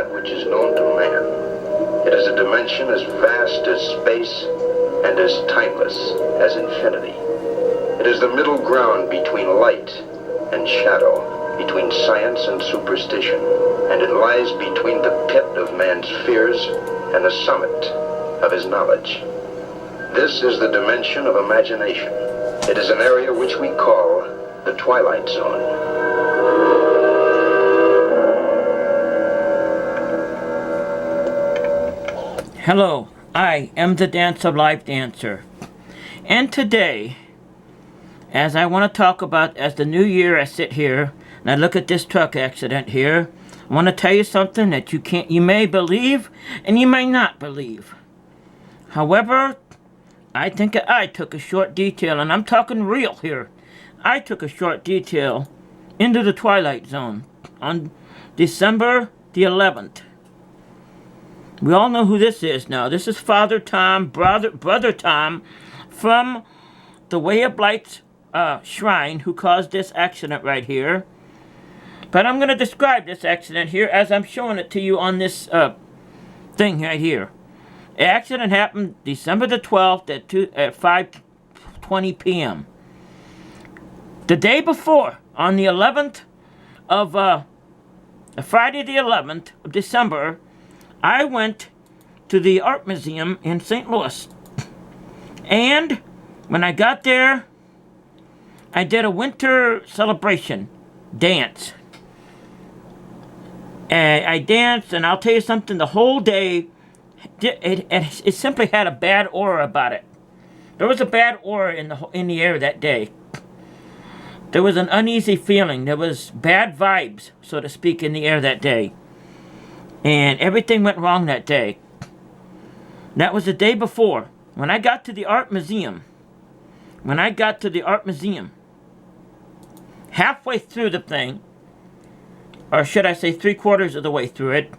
that which is known to man. It is a dimension as vast as space and as timeless as infinity. It is the middle ground between light and shadow, between science and superstition, and it lies between the pit of man's fears and the summit of his knowledge. This is the dimension of imagination. It is an area which we call the twilight zone. Hello, I am the Dance of Life Dancer. And today, as I want to talk about, as the new year, I sit here and I look at this truck accident here, I want to tell you something that you may believe and you may not believe. However, I think I took a short detail, and I'm talking real here. I took a short detail into the Twilight Zone on December the 11th. We all know who this is now. This is Father Tom, Brother Tom, from the Way of Light's shrine, who caused this accident right here. But I'm going to describe this accident here as I'm showing it to you on this thing right here. The accident happened December the 12th at 5:20 p.m. The day before, on the 11th of Friday the 11th of December, I went to the Art Museum in St. Louis. And when I got there, I did a winter celebration dance. And I danced, and I'll tell you something, the whole day, it simply had a bad aura about it. There was a bad aura in the air that day. There was an uneasy feeling. There was bad vibes, so to speak, in the air that day. And everything went wrong that day. That was the day before. When I got to the Art Museum, halfway through the thing, or should I say 3/4 of the way through it,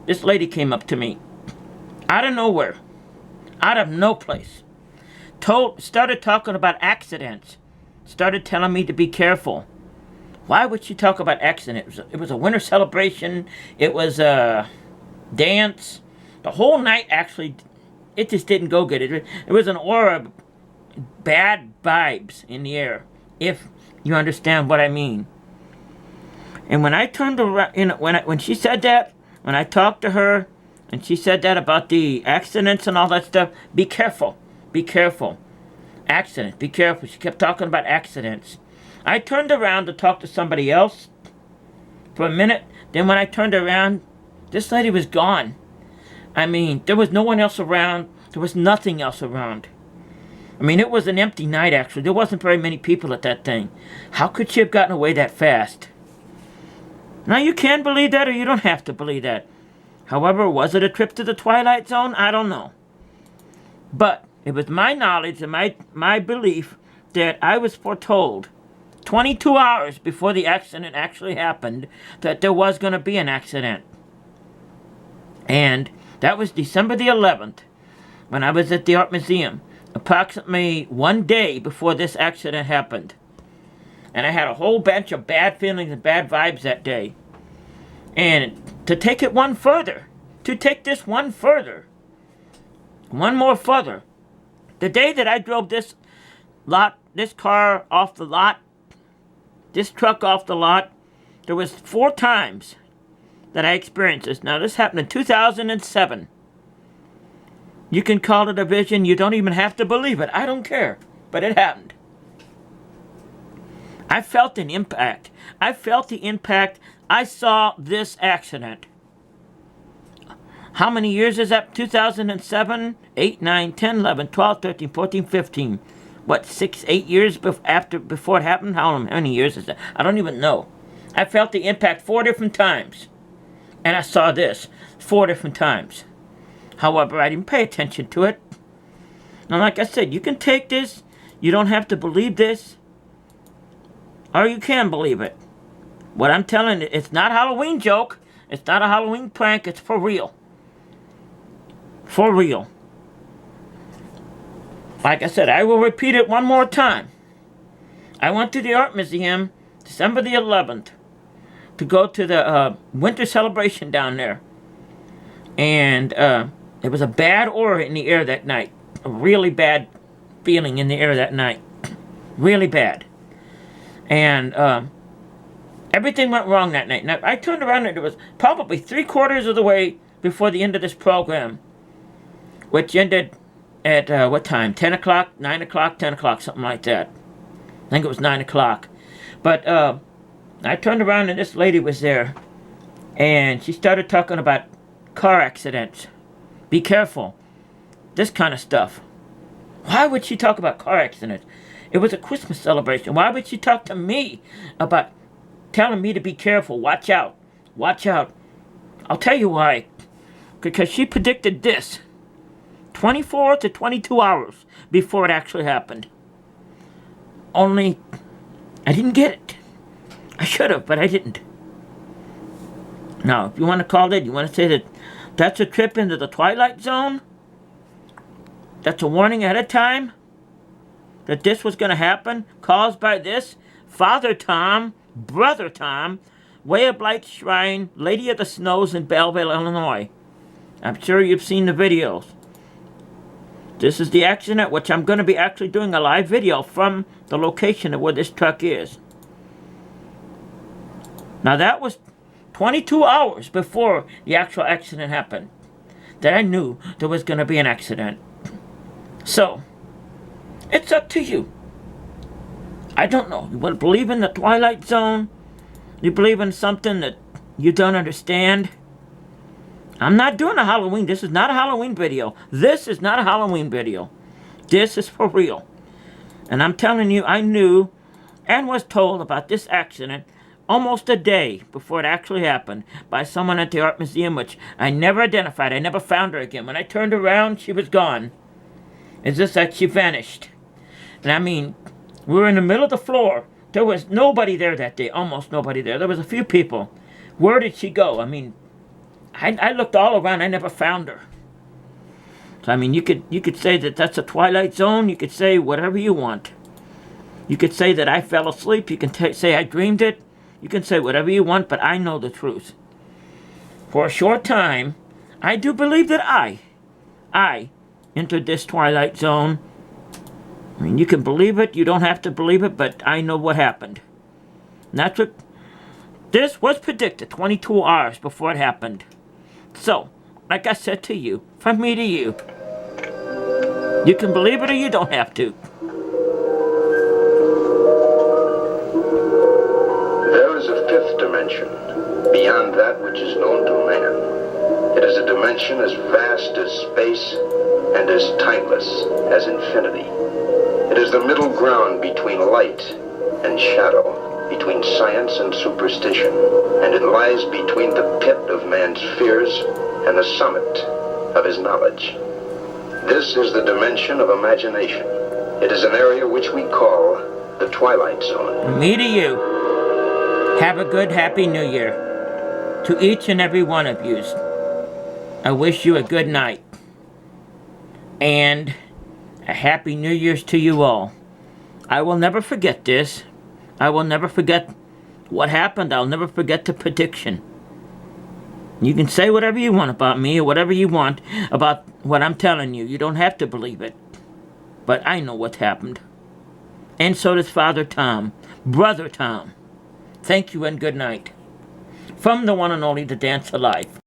this lady came up to me. Out of nowhere. Out of no place. Started talking about accidents. Started telling me to be careful. Why would she talk about accidents? It was a winter celebration. It was a dance. The whole night, actually, it just didn't go good. It was an aura of bad vibes in the air, if you understand what I mean. And when I turned around, when she said that, when I talked to her, and she said that about the accidents and all that stuff, be careful, be careful. Accidents, be careful. She kept talking about accidents. I turned around to talk to somebody else for a minute. Then when I turned around, this lady was gone. I mean, there was no one else around. There was nothing else around. I mean, it was an empty night, actually. There wasn't very many people at that thing. How could she have gotten away that fast? Now, you can believe that, or you don't have to believe that. However, was it a trip to the Twilight Zone? I don't know. But it was my knowledge and my belief that I was foretold 22 hours before the accident actually happened that there was going to be an accident. And that was December the 11th when I was at the Art Museum, approximately one day before this accident happened. And I had a whole bunch of bad feelings and bad vibes that day. And to take it one further, one more further, the day that I drove this car off the lot, this truck off the lot, there was 4 times that I experienced this. Now, this happened in 2007. You can call it a vision. You don't even have to believe it. I don't care. But it happened. I felt an impact. I felt the impact. I saw this accident. How many years is that? 2007, 8, 9, 10, 11, 12, 13, 14, 15. What, 6, 8 years before it happened? How many years is that? I don't even know. I felt the impact 4 different times. And I saw this 4 different times. However, I didn't pay attention to it. Now, like I said, you can take this. You don't have to believe this. Or you can believe it. What I'm telling you, it's not a Halloween joke. It's not a Halloween prank. It's for real. For real. Like I said, I will repeat it one more time. I went to the Art Museum December the 11th to go to the winter celebration down there. And there was a bad aura in the air that night. A really bad feeling in the air that night. Really bad. And everything went wrong that night. Now, I turned around and it was probably 3/4 of the way before the end of this program, which ended at what time? 10 o'clock, 9 o'clock, 10 o'clock, something like that. I think it was 9 o'clock. But I turned around and this lady was there, and she started talking about car accidents. Be careful. This kind of stuff. Why would she talk about car accidents? It was a Christmas celebration. Why would she talk to me about telling me to be careful? Watch out. Watch out. I'll tell you why. Because she predicted this 24 to 22 hours before it actually happened. Only, I didn't get it. I should have, but I didn't. Now, if you want to call it, you want to say that that's a trip into the twilight zone? That's a warning ahead of time? That this was going to happen? Caused by this? Father Tom, Brother Tom, Way of Light Shrine, Lady of the Snows in Belleville, Illinois. I'm sure you've seen the videos. This is the accident, which I'm going to be actually doing a live video from the location of where this truck is. Now that was 22 hours before the actual accident happened, that I knew there was going to be an accident. So, it's up to you. I don't know. You want to believe in the Twilight Zone? You believe in something that you don't understand? I'm not doing a Halloween. This is not a Halloween video. This is not a Halloween video. This is for real. And I'm telling you, I knew and was told about this accident almost a day before it actually happened by someone at the art museum, which I never identified. I never found her again. When I turned around, she was gone. It's just like she vanished. And I mean, we were in the middle of the floor. There was nobody there that day. Almost nobody there. There was a few people. Where did she go? I mean, I looked all around. I never found her. So I mean, you could say that that's a Twilight Zone. You could say whatever you want. You could say that I fell asleep. You can say I dreamed it. You can say whatever you want, but I know the truth. For a short time, I do believe that I entered this Twilight Zone. I mean, you can believe it, you don't have to believe it, but I know what happened. And that's what... This was predicted 22 hours before it happened. So, like I said to you, from me to you, you can believe it or you don't have to. There is a fifth dimension, beyond that which is known to man. It is a dimension as vast as space and as timeless as infinity. It is the middle ground between light and shadow, between science and superstition, and it lies between the pit of man's fears and the summit of his knowledge. This is the dimension of imagination. It is an area which we call the Twilight Zone. Me to you. Have a good, happy New Year. To each and every one of you, I wish you a good night. And a happy New Year's to you all. I will never forget this. I will never forget what happened. I'll never forget the prediction. You can say whatever you want about me or whatever you want about what I'm telling you. You don't have to believe it. But I know what happened. And so does Father Tom, Brother Tom. Thank you and good night. From the one and only The Dance of Life.